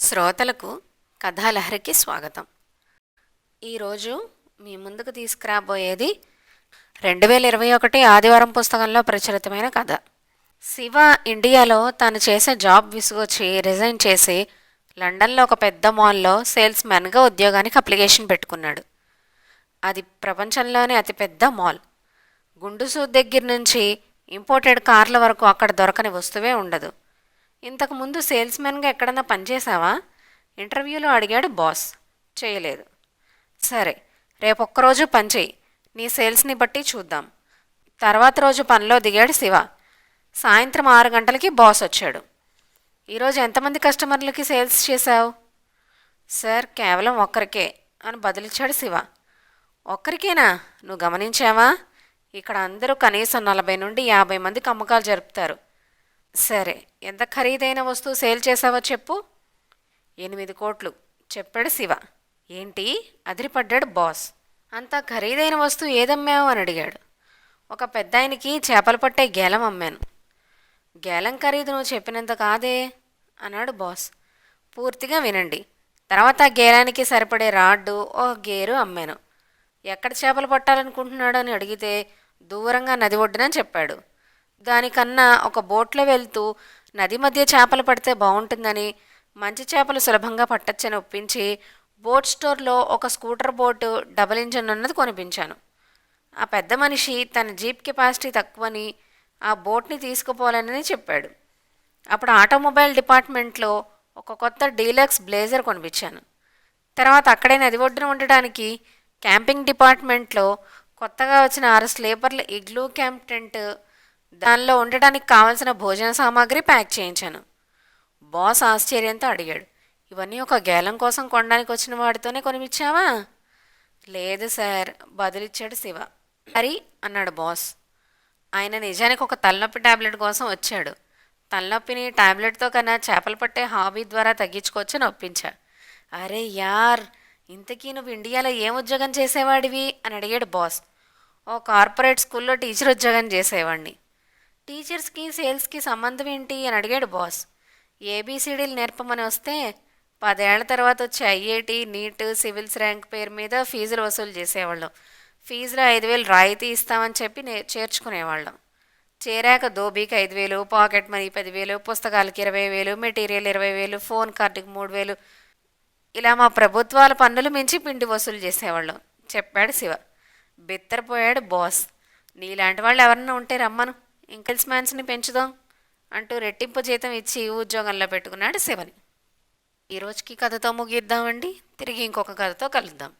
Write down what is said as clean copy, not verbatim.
శ్రోతలకు కథాలహరికి స్వాగతం. ఈరోజు మీ ముందుకు తీసుకురాబోయేది 2021 ఆదివారం పుస్తకంలో ప్రచురితమైన కథ. శివ ఇండియాలో తాను చేసే జాబ్ విసుగొచ్చి రిజైన్ చేసి లండన్లో ఒక పెద్ద మాల్లో సేల్స్ మ్యాన్గా ఉద్యోగానికి అప్లికేషన్ పెట్టుకున్నాడు. అది ప్రపంచంలోనే అతిపెద్ద మాల్. గుండు సూద్ దగ్గర నుంచి ఇంపోర్టెడ్ కార్ల వరకు అక్కడ దొరకని వస్తువే ఉండదు. ఇంతకుముందు సేల్స్మెన్గా ఎక్కడన్నా పనిచేసావా? ఇంటర్వ్యూలో అడిగాడు బాస్. చేయలేదు. సరే, రేపొక్కరోజు పనిచేయి, నీ సేల్స్ని బట్టి చూద్దాం. తర్వాత రోజు పనిలో దిగాడు శివ. సాయంత్రం 6 గంటలకి బాస్ వచ్చాడు. ఈరోజు ఎంతమంది కస్టమర్లకి సేల్స్ చేశావు? సార్, కేవలం ఒక్కరికే అని బదులిచ్చాడు శివ. ఒక్కరికేనా? నువ్వు గమనించావా? ఇక్కడ అందరూ కనీసం 40 నుండి 50 మందికి అమ్మకాలు జరుపుతారు. సరే, ఎంత ఖరీదైన వస్తువు సేల్ చేసావో చెప్పు. 8 కోట్లు చెప్పాడు శివ. ఏంటి? అదిరిపడ్డాడు బాస్. అంత ఖరీదైన వస్తువు ఏదమ్మావు అని అడిగాడు. ఒక పెద్దాయనికి చేపలు పట్టే గేలం అమ్మాను. గేలం ఖరీదు నువ్వు చెప్పినంత కాదే అన్నాడు బాస్. పూర్తిగా వినండి. తర్వాత ఆ గేలానికి సరిపడే రాడ్డు, ఒక గేరు అమ్మాను. ఎక్కడ చేపలు పట్టాలనుకుంటున్నాడు అని అడిగితే దూరంగా నది ఒడ్డున చెప్పాడు. దానికన్నా ఒక బోట్లో వెళ్తూ నది మధ్య చేపలు పడితే బాగుంటుందని, మంచి చేపలు సులభంగా పట్టచ్చని ఒప్పించి బోట్ స్టోర్లో ఒక స్కూటర్ బోటు డబుల్ ఇంజన్ అన్నది కొనిపించాను. ఆ పెద్ద మనిషి తన జీప్ కెపాసిటీ తక్కువని ఆ బోట్ని తీసుకుపోవాలని చెప్పాడు. అప్పుడు ఆటోమొబైల్ డిపార్ట్మెంట్లో ఒక కొత్త డీలక్స్ బ్లేజర్ కొనిపించాను. తర్వాత అక్కడే నది ఒడ్డున ఉండడానికి క్యాంపింగ్ డిపార్ట్మెంట్లో కొత్తగా వచ్చిన 6 స్లీపర్ల ఇగ్లూ క్యాంప్ టెంట్, దానిలో ఉండటానికి కావలసిన భోజన సామాగ్రి ప్యాక్ చేయించాను. బాస్ ఆశ్చర్యంతో అడిగాడు, ఇవన్నీ ఒక గేలం కోసం కొనడానికి వచ్చిన వాడితోనే కొనిపించావా? లేదు సార్, బదులిచ్చాడు శివ. మరి అన్నాడు బాస్. ఆయన నిజానికి ఒక తలనొప్పి టాబ్లెట్ కోసం వచ్చాడు. తలనొప్పిని టాబ్లెట్తో కన్నా చేపలు పట్టే హాబీ ద్వారా తగ్గించుకోవచ్చని ఒప్పించా. అరే యార్, ఇంతకీ నువ్వు ఇండియాలో ఏం ఉద్యోగం చేసేవాడివి అని అడిగాడు బాస్. ఓ కార్పొరేట్ స్కూల్లో టీచర్ ఉద్యోగం చేసేవాడిని. టీచర్స్కి సేల్స్కి సంబంధం ఏంటి అని అడిగాడు బాస్. ఏబీసీడీలు నేర్పమని వస్తే 10 ఏళ్ల తర్వాత వచ్చే ఐఐటి, నీట్, సివిల్స్ ర్యాంక్ పేరు మీద ఫీజులు వసూలు చేసేవాళ్ళం. ఫీజులో 5,000 రాయితీ ఇస్తామని చెప్పి చేర్చుకునేవాళ్ళం. చేరాక దోబీకి 5,000, పాకెట్ మనీ 10,000, పుస్తకాలకి 20,000, మెటీరియల్ 20,000, ఫోన్ కార్డుకి 3,000, ఇలా మా ప్రభుత్వాల పన్నులు మించి పిండి వసూలు చేసేవాళ్ళం చెప్పాడు శివ. బిత్తరపోయాడు బాస్. నీలాంటి వాళ్ళు ఎవరన్నా ఉంటే రమ్మను, ఇంకెల్స్ మ్యాన్స్ని పెంచుదాం అంటూ రెట్టింపు జీతం ఇచ్చి ఉద్యోగంలో పెట్టుకున్నాడు శివని. ఈరోజుకి కథతో ముగిద్దామండి. తిరిగి ఇంకొక కథతో కలుద్దాం.